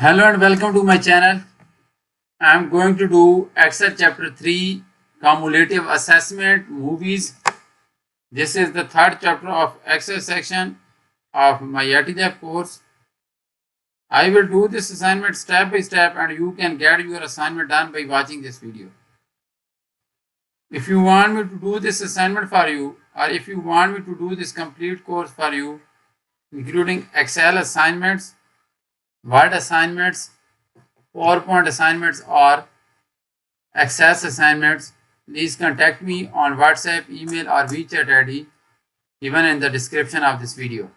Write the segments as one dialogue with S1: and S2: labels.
S1: Hello and welcome to my channel. I am going to do Excel chapter 3 cumulative assessment movies. This is the third chapter of Excel section of my ITLab course. I will do this assignment step by step and you can get your assignment done by watching this video. If you want me to do this assignment for you, or if you want me to do this complete course for you, including Excel assignments, Word assignments, PowerPoint assignments, or Access assignments, please contact me on WhatsApp, email, or WeChat ID given in the description of this video.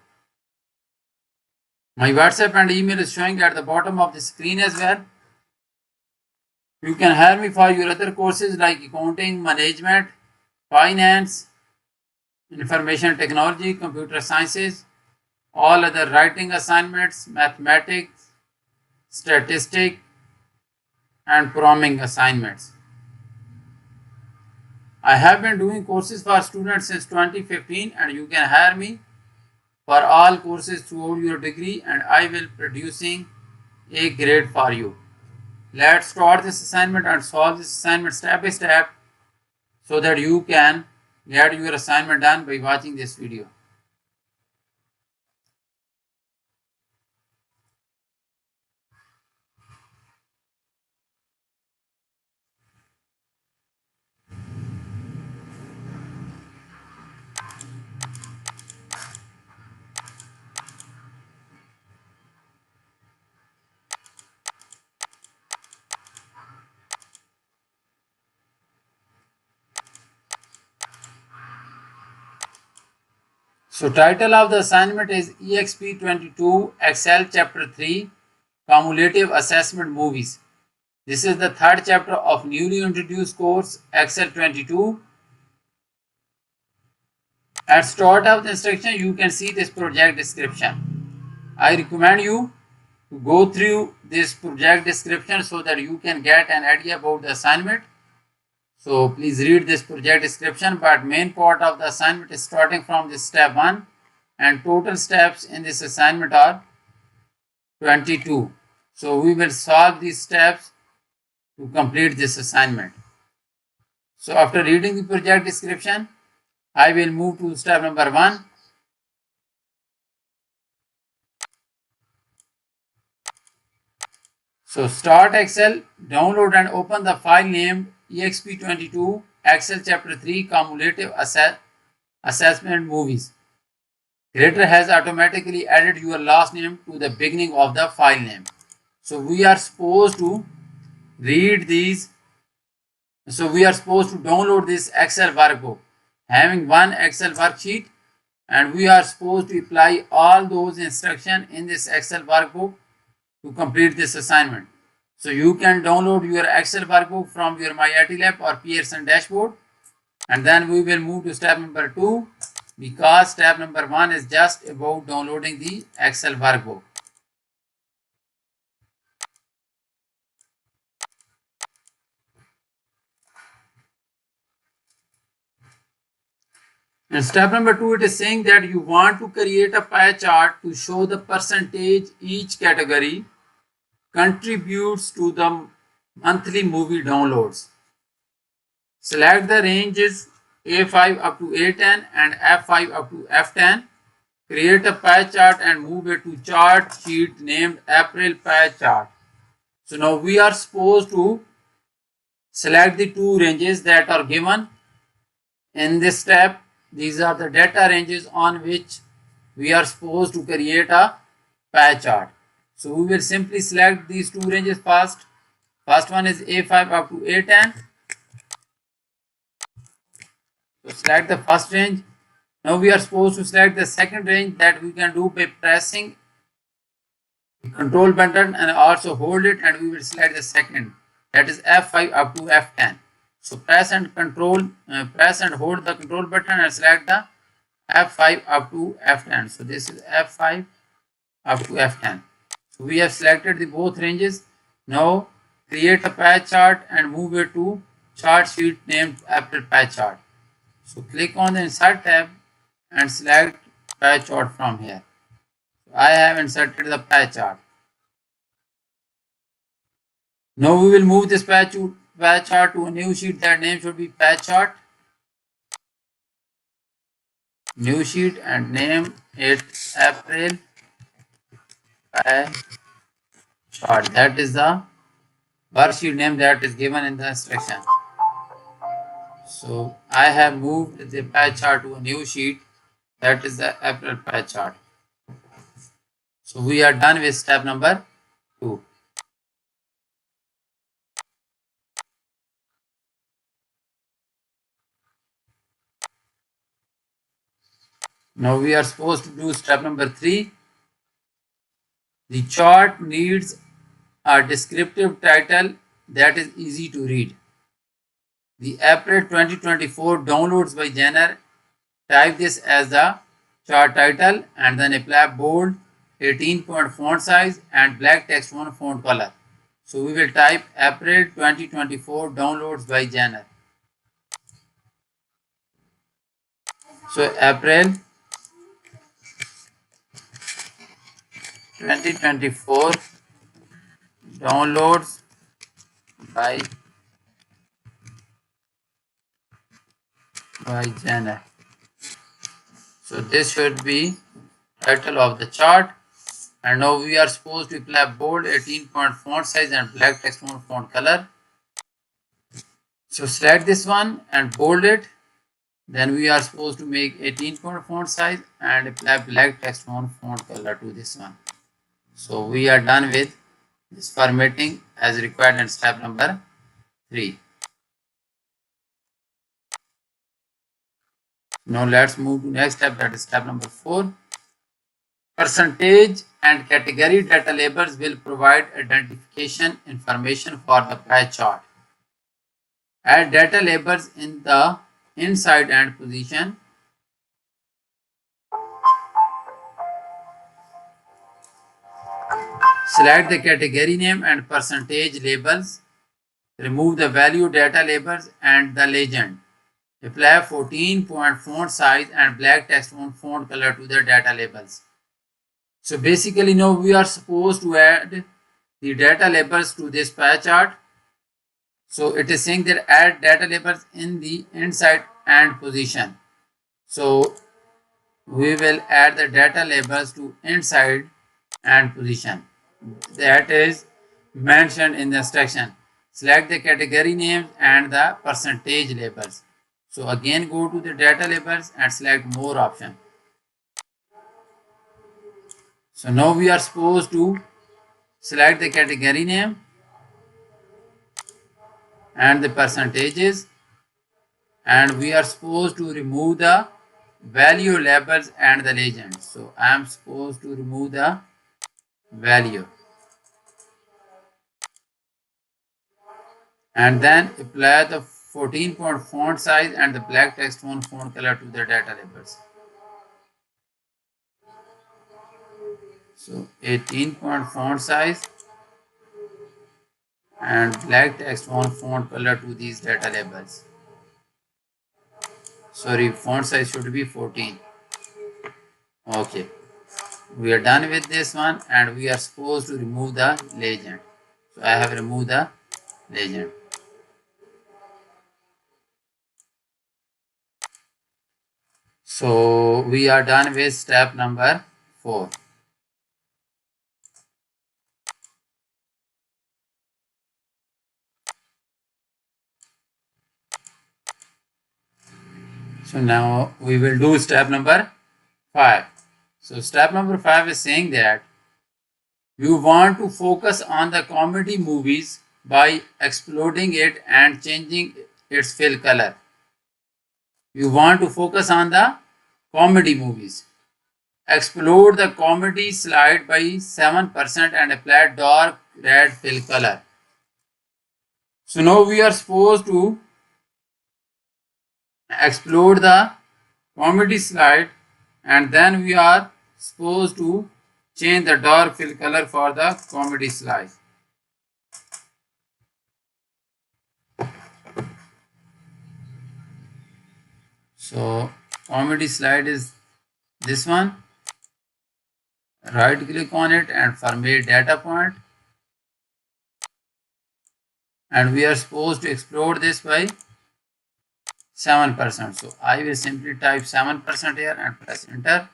S1: My WhatsApp and email is showing at the bottom of the screen as well. You can hire me for your other courses like accounting, management, finance, information technology, computer sciences, all other writing assignments, mathematics, statistics, and programming assignments. I have been doing courses for students since 2015 and you can hire me for all courses throughout your degree and I will producing a grade for you. Let's start this assignment and solve this assignment step by step so that you can get your assignment done by watching this video. So title of the assignment is EXP22 Excel Chapter 3 Cumulative Assessment Movies. This is the third chapter of newly introduced course Excel 22. At start of the instruction you can see this project description. I recommend you to go through this project description so that you can get an idea about the assignment. So please read this project description, but main part of the assignment is starting from this step 1 and total steps in this assignment are 22. So we will solve these steps to complete this assignment. So after reading the project description, I will move to step number 1. So start Excel, download and open the file named EXP22 Excel Chapter 3 Cumulative Assessment Movies. Creator has automatically added your last name to the beginning of the file name. So we are supposed to read these. So we are supposed to download this Excel workbook having one Excel worksheet and we are supposed to apply all those instructions in this Excel workbook to complete this assignment. So you can download your Excel workbook from your MyITLab or Pearson dashboard and then we will move to step number 2 because step number 1 is just about downloading the Excel workbook. In step number 2 it is saying that you want to create a pie chart to show the percentage each category contributes to the monthly movie downloads. Select the ranges A5 up to A10 and F5 up to F10. Create a pie chart and move it to chart sheet named April pie chart. So now we are supposed to select the two ranges that are given in this step. These are the data ranges on which we are supposed to create a pie chart. So we will simply select these two ranges first. First one is A5 up to A10. So select the first range. Now we are supposed to select the second range that we can do by pressing the control button and also hold it and we will select the second, that is F5 up to F10. So press and hold the control button and select the F5 up to F10. So this is F5 up to F10. So we have selected the both ranges. Now create a pie chart and move it to chart sheet named April pie chart. So click on the insert tab and select pie chart from here. So I have inserted the pie chart. Now we will move this patch chart to a new sheet. That name should be patch chart. New sheet and name it April patch chart. That is the worksheet name that is given in the instruction. So I have moved the patch chart to a new sheet. That is the April patch chart. So we are done with step number 2. Now we are supposed to do step number 3. The chart needs a descriptive title that is easy to read. The April 2024 downloads by Jenner. Type this as the chart title and then apply bold 18-point font size and black text font color. So we will type April 2024 downloads by Jenner. So April 2024 downloads by Jenner. So this should be title of the chart. And now we are supposed to apply bold 18-point font size and black text font color. So select this one and bold it. Then we are supposed to make 18-point font size and apply black text font color to this one. So we are done with this formatting as required in step number 3. Now let's move to next step, that is step number 4. Percentage and category data labels will provide identification information for the pie chart. Add data labels in the inside and position. Select the category name and percentage labels. Remove the value data labels and the legend. Apply 14-point font size and black text font color to the data labels. So basically now we are supposed to add the data labels to this pie chart. So it is saying that add data labels in the inside and position. So we will add the data labels to inside and position. That is mentioned in the instruction. Select the category names and the percentage labels. So again go to the data labels and select more option. So now we are supposed to select the category name and the percentages, and we are supposed to remove the value labels and the legend. So I am supposed to remove the value and then apply the 14-point font size and the black text font color to the data labels. So 18-point font size and black text font color to these data labels. Sorry, font size should be 14. Okay, we are done with this one and we are supposed to remove the legend. So I have removed the legend. So we are done with step number 4. So now we will do step number 5. So step number 5 is saying that you want to focus on the comedy movies by exploding it and changing its fill color. You want to focus on the comedy movies. Explode the comedy slide by 7% and apply dark red fill color. So now we are supposed to explode the comedy slide and then we are supposed to change the dark fill color for the comedy slide. So comedy slide is this one. Right click on it and format data point. and we are supposed to explode this by 7%. So I will simply type 7% here and press enter.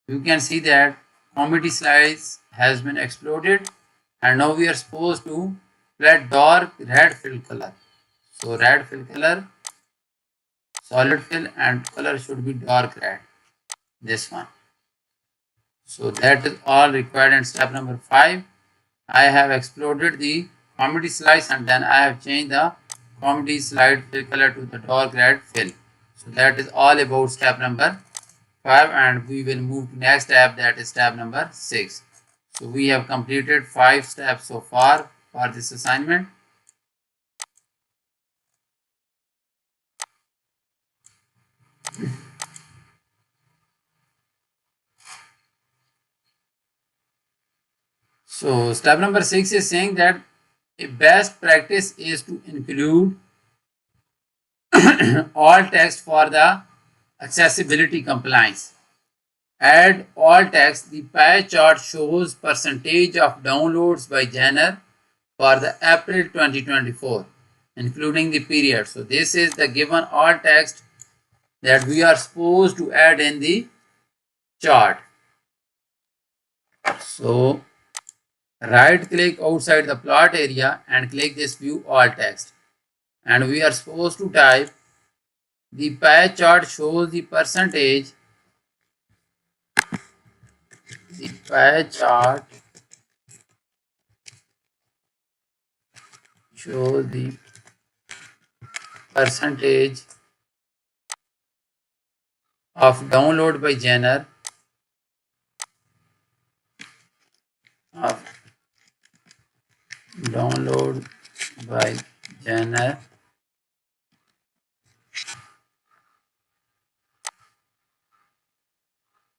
S1: You can see that comedy slice has been exploded, and now we are supposed to let dark red fill color. So red fill color, solid fill, and color should be dark red, this one. So that is all required in step number 5. I have exploded the comedy slice, and then I have changed the comedy slide fill color to the dark red fill. So that is all about step number 5, and we will move to next step, that is step number 6. So we have completed 5 steps so far for this assignment. So step number 6 is saying that a best practice is to include all text for the accessibility compliance. Add all text. The pie chart shows percentage of downloads by genre for the April 2024, including the period. So this is the given all text that we are supposed to add in the chart. So right click outside the plot area and click this view all text, and we are supposed to type the pie chart shows the percentage. The pie chart shows the percentage of download by genre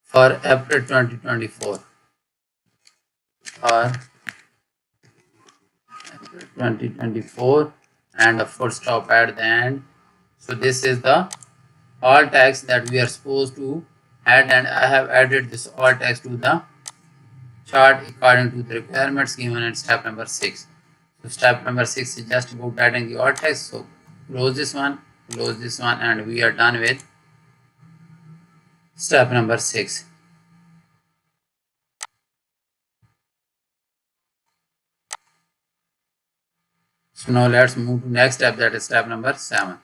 S1: for April 2024. For April 2024, and a full stop at the end. So this is the all text that we are supposed to add, and I have added this all text to the chart according to the requirements given in step number 6. So step number 6 is just about adding the all text. So close this one, and we are done with step number 6. So now let's move to next step, that is step number 7.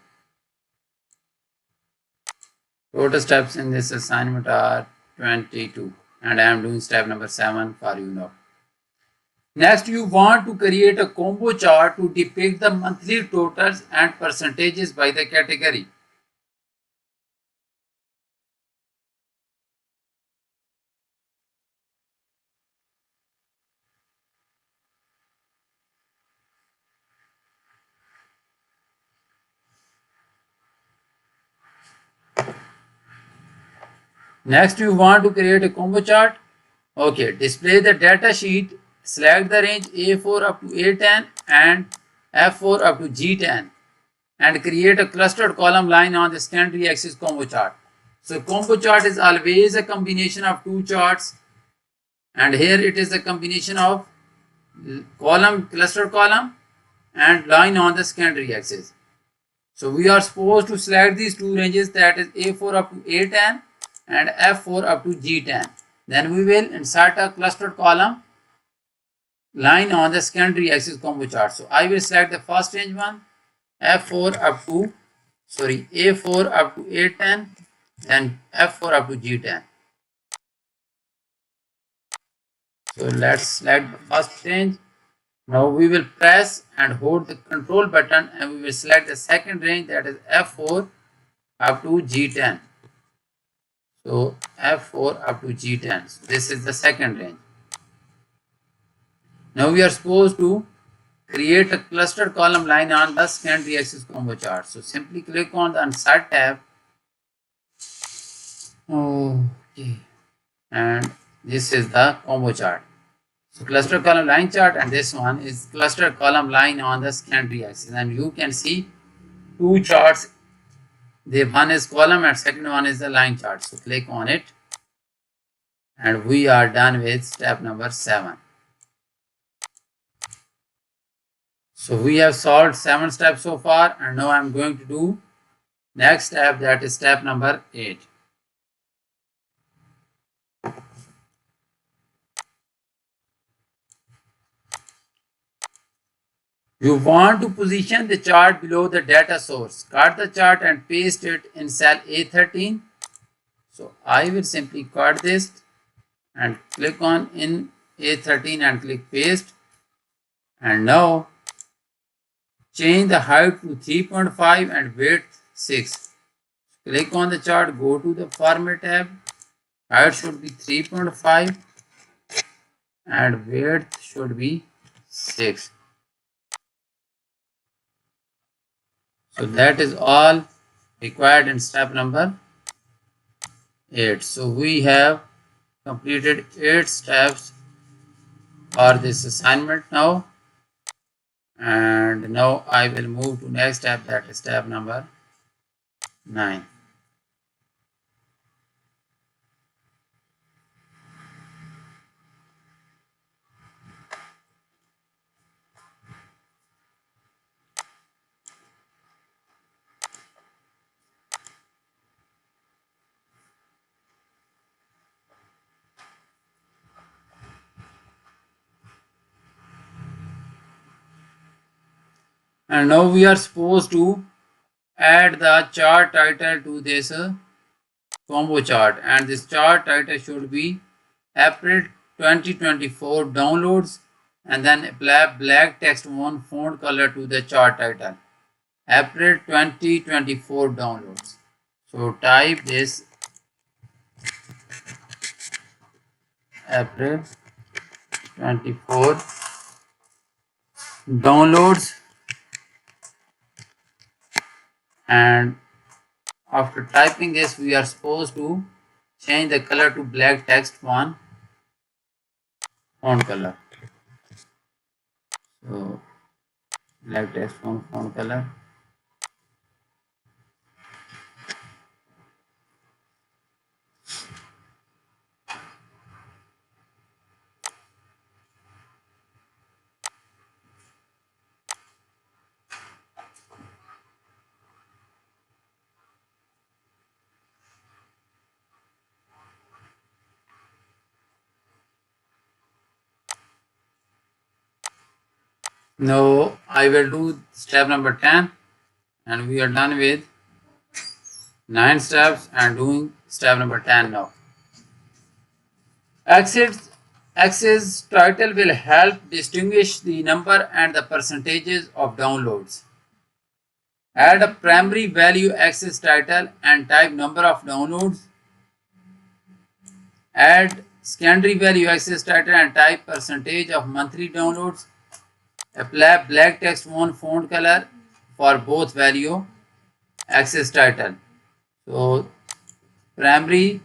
S1: Total steps in this assignment are 22, and I am doing step number 7 for you now. Next, you want to create a combo chart to depict the monthly totals and percentages by the category. Next, you want to create a combo chart. Okay, display the data sheet, select the range A4 up to A10 and F4 up to G10, and create a clustered column line on the secondary axis combo chart. So combo chart is always a combination of two charts, and here it is a combination of column, clustered column, and line on the secondary axis. So we are supposed to select these two ranges, that is A4 up to A10 and F4 up to G10. Then we will insert a clustered column line on the secondary axis combo chart. So I will select the first range one, A4 up to A10, then F4 up to G10. So let's select the first range. Now we will press and hold the control button, and we will select the second range, that is F4 up to G10. So F4 up to G10. So this is the second range. Now we are supposed to create a clustered column line on the secondary axis combo chart. So simply click on the Insert tab. Okay. And this is the combo chart. So cluster column line chart, and this one is cluster column line on the secondary axis, and you can see two charts. The one is column and second one is the line chart. So click on it, and we are done with step number 7. So we have solved 7 steps so far, and now I'm going to do next step, that is step number 8. You want to position the chart below the data source. Cut the chart and paste it in cell A13. So I will simply cut this and click on in A13 and click paste. And now change the height to 3.5 and width 6. Click on the chart, go to the format tab. Height should be 3.5 and width should be 6. So that is all required in step number 8. So we have completed 8 steps for this assignment now. And now I will move to next step, that is step number 9. And now we are supposed to add the chart title to this combo chart, and this chart title should be April 2024 downloads, and then apply black text font color to the chart title, April 2024 downloads. So type this April 24 downloads, and after typing this we are supposed to change the color to black text font color. So black text font color. Now I will do step number 10, and we are done with 9 steps and doing step number 10 now. Axis title will help distinguish the number and the percentages of downloads. Add a primary value axis title and type number of downloads. Add secondary value axis title and type percentage of monthly downloads. Apply black text font color for both value axis title. So primary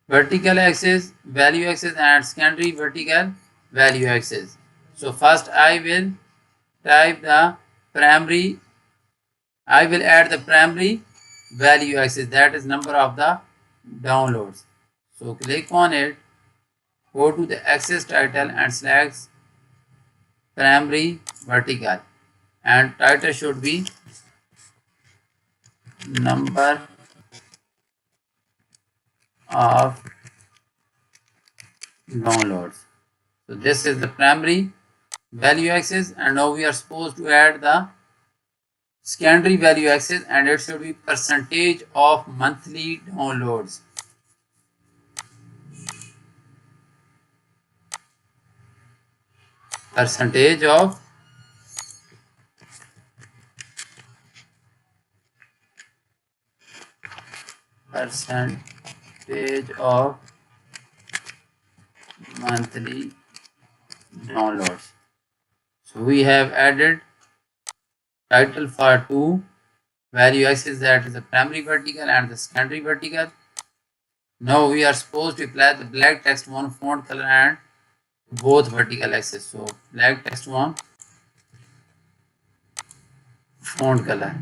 S1: vertical axis value axis and secondary vertical value axis. So first I will type the primary, I will add the primary value axis, that is number of the downloads. So click on it, go to the axis title and select primary vertical, and title should be number of downloads. So this is the primary value axis, and now we are supposed to add the secondary value axis, and it should be percentage of monthly downloads. Percentage of monthly downloads. So we have added title for 2 value axis, that is the primary vertical and the secondary vertical. Now we are supposed to apply the black text font color and both vertical axis. So black text font color.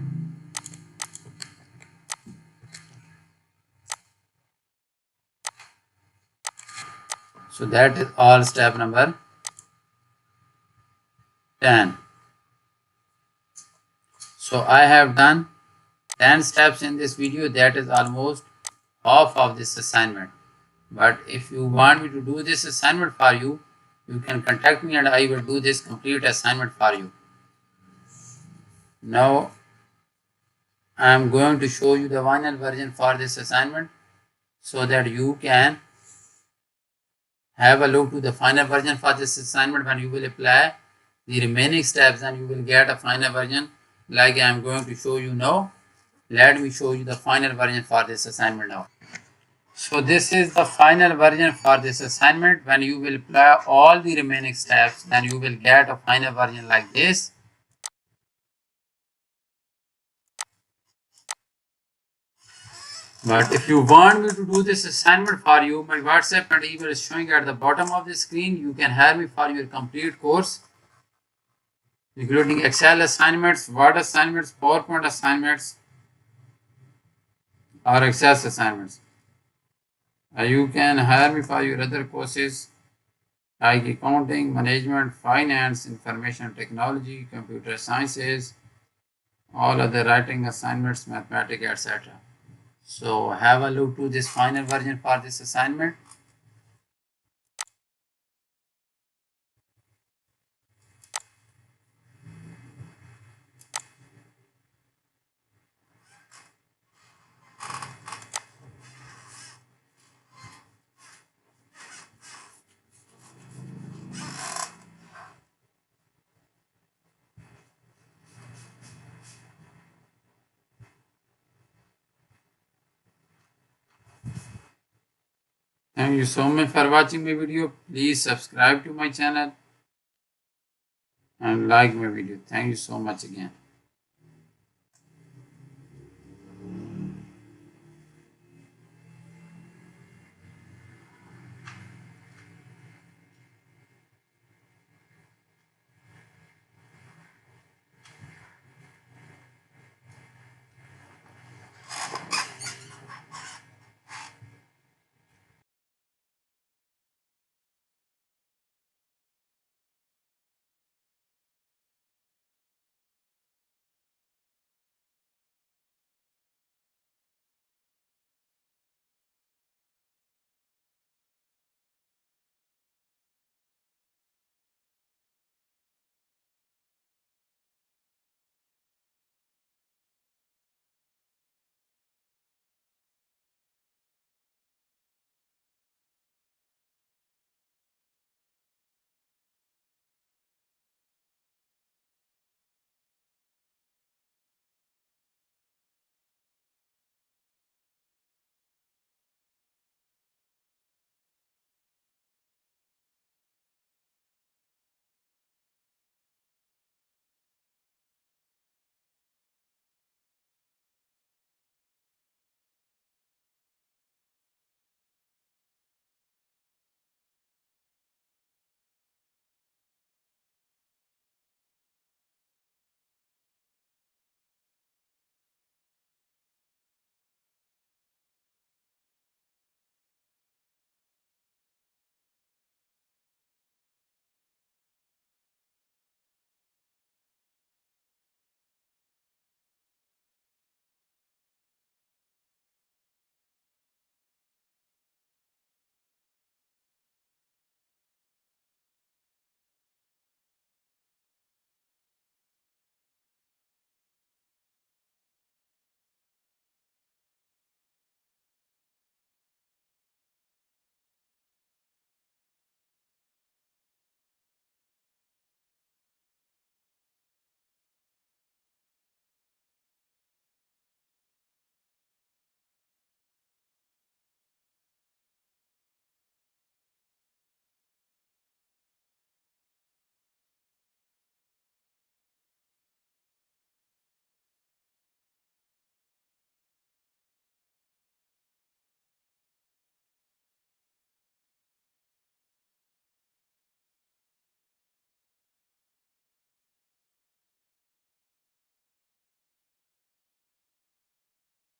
S1: So that is all step number 10. So I have done 10 steps in this video. That is almost half of this assignment. But if you want me to do this assignment for you, you can contact me and I will do this complete assignment for you. Now I am going to show you the final version for this assignment so that you can have a look to the final version for this assignment. When you will apply the remaining steps, and you will get a final version like I am going to show you now. Let me show you the final version for this assignment now. So this is the final version for this assignment. When you will apply all the remaining steps, then you will get a final version like this. But if you want me to do this assignment for you, my WhatsApp and email is showing at the bottom of the screen. You can hire me for your complete course, including Excel assignments, Word assignments, PowerPoint assignments, or Access assignments. You can hire me for your other courses like accounting, management, finance, information technology, computer sciences, all other writing assignments, mathematics, etc. So have a look to this final version for this assignment. Thank you so much for watching my video. Please subscribe to my channel and like my video. Thank you so much again.